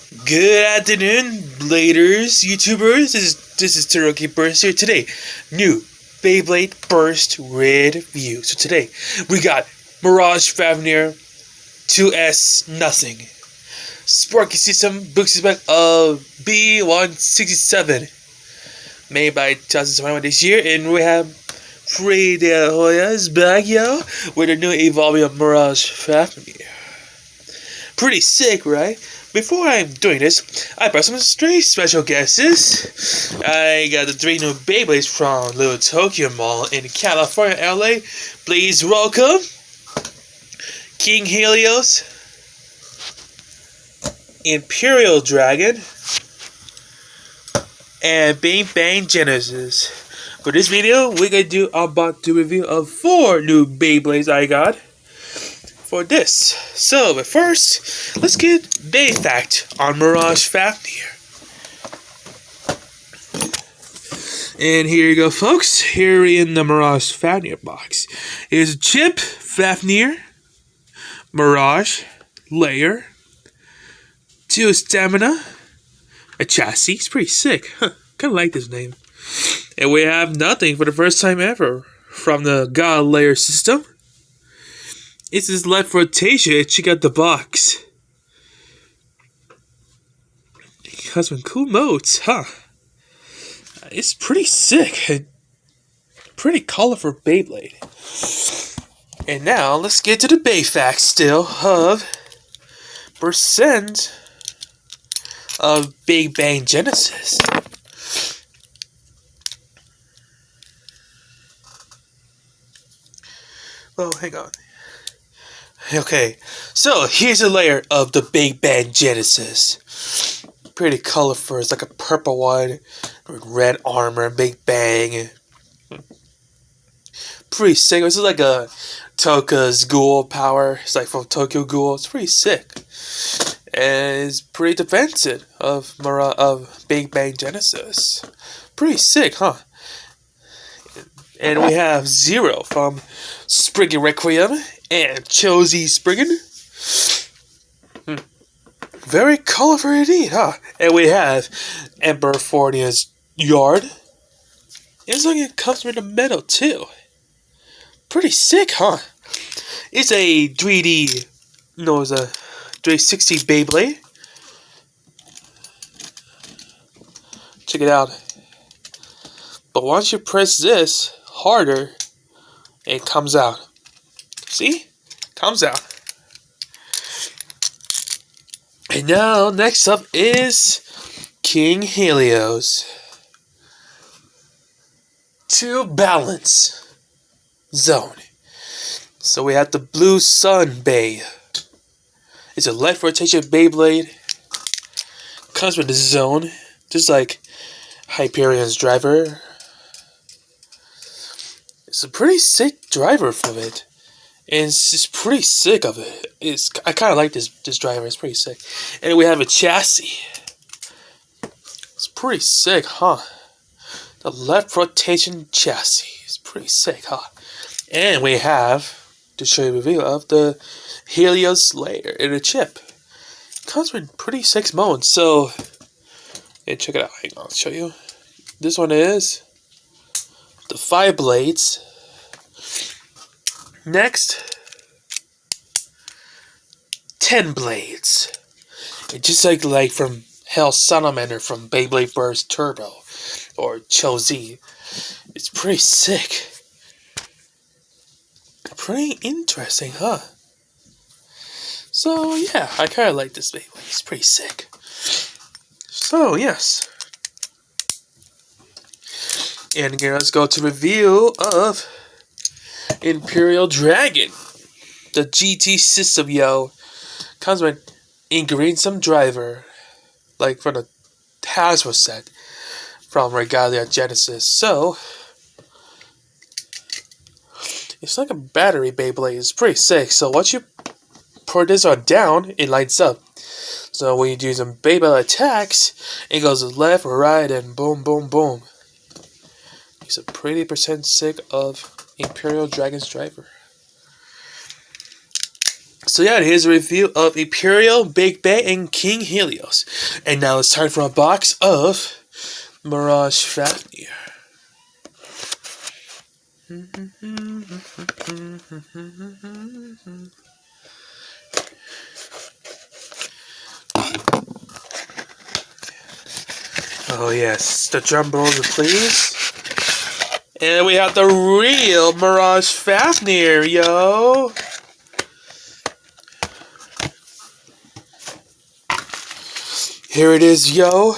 Good afternoon, bladers, YouTubers. This is Teroki Burst here today. New Beyblade Burst review. So today we got Mirage Fanir 2S Nothing, Sparky System book spec of B167, made by 2021 this year, and we have Free De Hoya's back, yo, with a new evolving of Mirage Fanir. Pretty sick, right? Before I'm doing this, I brought some three special guests. I got the three new Beyblades from Little Tokyo Mall in California, LA. Please welcome King Helios, Imperial Dragon, and Bigbang Genesis. For this video, we're gonna do about the review of 4 new Beyblades I got for this. So, but first, let's get day fact on Mirage Fafnir. And here you go, folks. Here in the Mirage Fafnir box is a chip, Fafnir, Mirage, layer, 2 stamina, a chassis. It's pretty sick. Kind of like this name. And we have nothing for the first time ever from the God layer system. It's his left rotation. Check out the box. It has some cool modes, huh? It's pretty sick and pretty colorful Beyblade. And now let's get to the Bay fact still of percent of Bigbang Genesis. Oh, hang on. Okay, so here's a layer of the Bigbang Genesis. Pretty colorful. It's like a purple one with red armor, Big Bang. Pretty sick. This is like a Toka's Ghoul power. It's like from Tokyo Ghoul. It's pretty sick. And it's pretty defensive of Bigbang Genesis. Pretty sick, huh? And we have Zero from Spriggan Requiem and Chosy Spriggan. Very colorful indeed, huh? And we have Emperor Fornia's Yard. It's like it comes with the metal too. Pretty sick, huh? It's a 3D, no, it's a 360 Beyblade. Check it out. But once you press this harder, it comes out. See? Comes out. And now, next up is King Helios. 2 balance zone. So we have the Blue Sun Bay. It's a left rotation Beyblade. Comes with the zone, just like Hyperion's driver. It's a pretty sick driver from it. And it's just pretty sick of it. I kind of like this driver. It's pretty sick. And we have a chassis. It's pretty sick, huh? The left rotation chassis. It's pretty sick, huh? And we have, to show you a review of the Helios layer in a chip. Comes with pretty sick modes. So, hey, check it out. Hang on, I'll show you. This one is the 5 blades. Next, 10 blades. And just like from Hell Salamander from Beyblade Burst Turbo or Cho-Z. It's pretty sick. Pretty interesting, huh? So yeah, I kinda like this Beyblade. It's pretty sick. So yes. And again, let's go to review of Imperial Dragon. The GT system, yo. Comes with Ingrinsum driver. Like from the Hasbro set. From Regalia Genesis. So, it's like a battery Beyblade. It's pretty sick. So once you put this on down, it lights up. So when you do some Beyblade attacks, it goes left or right and boom, boom, boom. It's a pretty percent sick of Imperial Dragon's driver. So yeah, here's a review of Imperial, Big Bang, and King Helios. And now it's time for a box of Mirage Fafnir. Oh yes, the drum rolls please. And we have the real Mirage Fafnir, yo! Here it is, yo.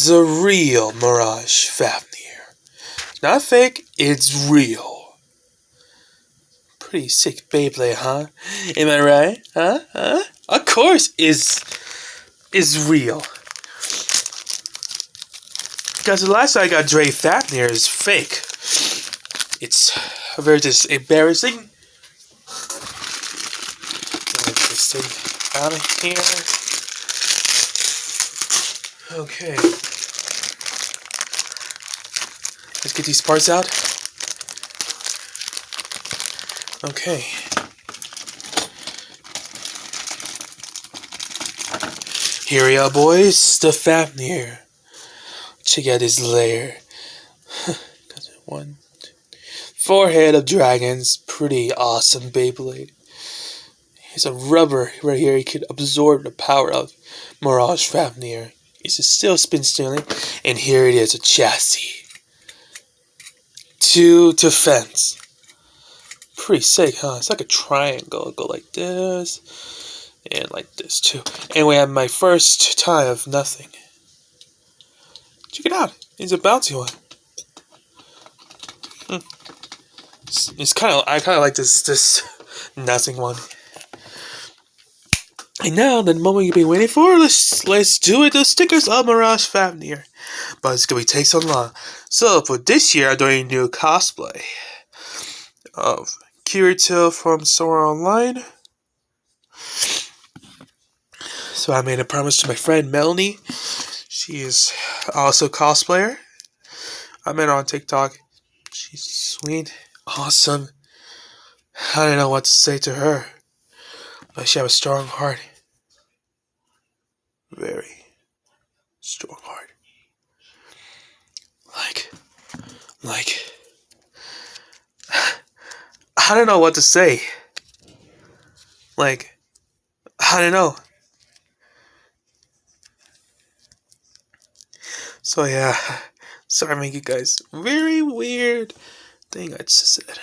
The real Mirage Fafnir. Not fake, it's real. Pretty sick Beyblade, huh? Am I right? Huh? Of course is real. Because the last time I got Dre Fafnir is fake. It's very just embarrassing. Get this thing out of here. Okay. Let's get these parts out. Okay. Here we are, boys. The Fafnir. Check out his lair. Got 1, 2, 4 head of dragons. Pretty awesome Beyblade. Here's a rubber right here. He can absorb the power of Mirage Fafnir. It's still spin stealing. And here it is, a chassis. 2 defense. Pretty sick, huh? It's like a triangle. Go like this. And like this too. And we have my first time of nothing. Check it out. It's a bouncy one. It's kind of. I kind of like this nothing one. And now the moment you've been waiting for. Let's do it. The stickers of Mirage Fafnir. But it's gonna take so long. So for this year, I'm doing a new cosplay of Kirito from Sword Online. So I made a promise to my friend Melanie. She is also a cosplayer. I met her on TikTok. She's sweet, awesome. I don't know what to say to her. But she has a strong heart. Very strong heart. Like, I don't know what to say. Like, I don't know. So yeah, sorry I make you guys very weird thing I just said.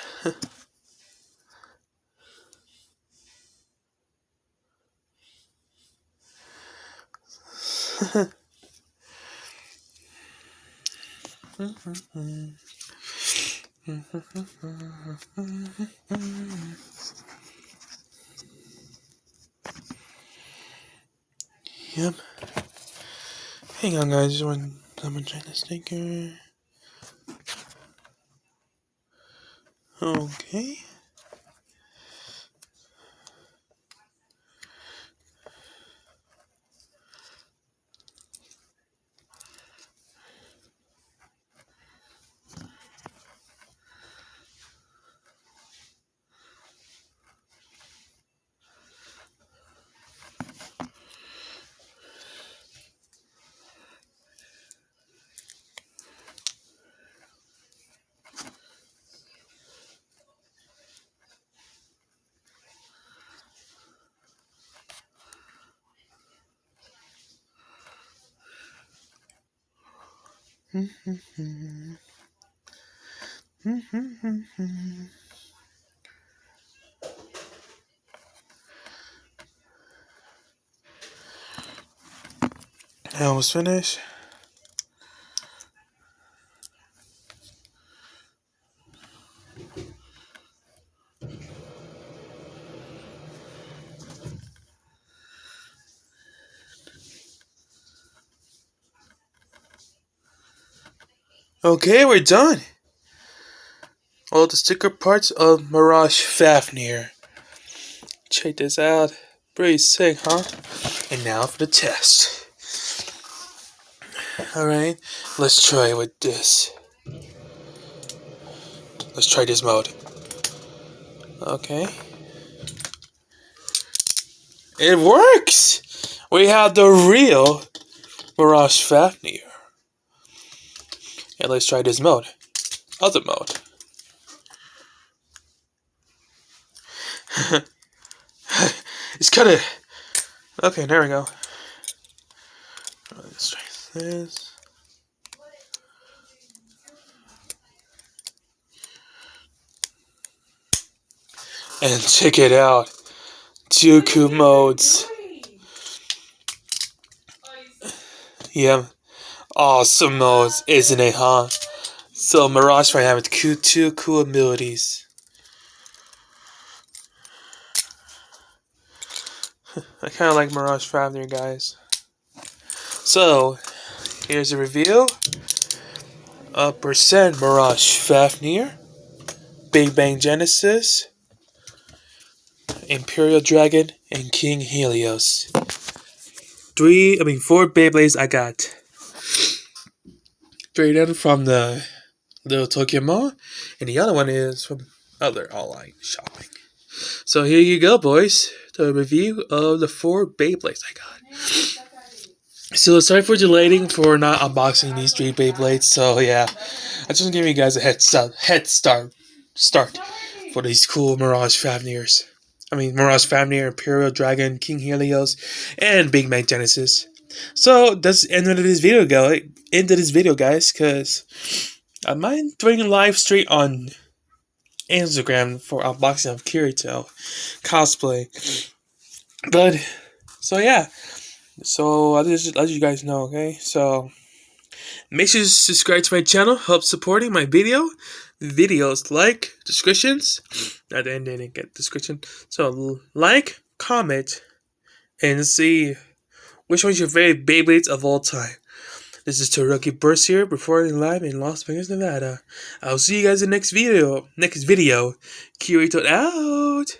Yep. Hang on, guys. I'm gonna try the sticker. Okay. I almost finished. Okay, we're done. All the sticker parts of Mirage Fafnir. Check this out. Pretty sick, huh? And now for the test. Alright, let's try with this. Let's try this mode. Okay. It works! We have the real Mirage Fafnir. And let's try this mode. Other mode. It's kinda... Okay, there we go. Let's try this. And check it out. 2 cool modes. Yeah. Awesome modes, isn't it, huh? So Mirage might have 2 cool abilities. I kind of like Mirage Fafnir, guys. So, here's a review of percent Mirage Fafnir, Bigbang Genesis, Imperial Dragon, and King Helios. 4 Beyblades I got. 3 of them from the Little Tokyo Mall, and the other one is from other online shopping. So here you go, boys. The review of the 4 Beyblades I got. So sorry for delaying for not unboxing these 3 Beyblades. So yeah, I just want to give you guys a head start for these cool Mirage Fafnirs. Mirage Fafnir, Imperial Dragon, King Helios, and Bigbang Genesis. So that's the end of this video, guys. Cause I might doing a live stream on Instagram for unboxing of Kirito cosplay. But so yeah. So I'll just let you guys know, okay? So make sure to subscribe to my channel, help supporting my videos, like, descriptions. At the end they didn't get description. So like, comment, and see which one's your favorite Beyblades of all time. This is Toroki Burst here, reporting live in Las Vegas, Nevada. I'll see you guys in the next video. Kirito out!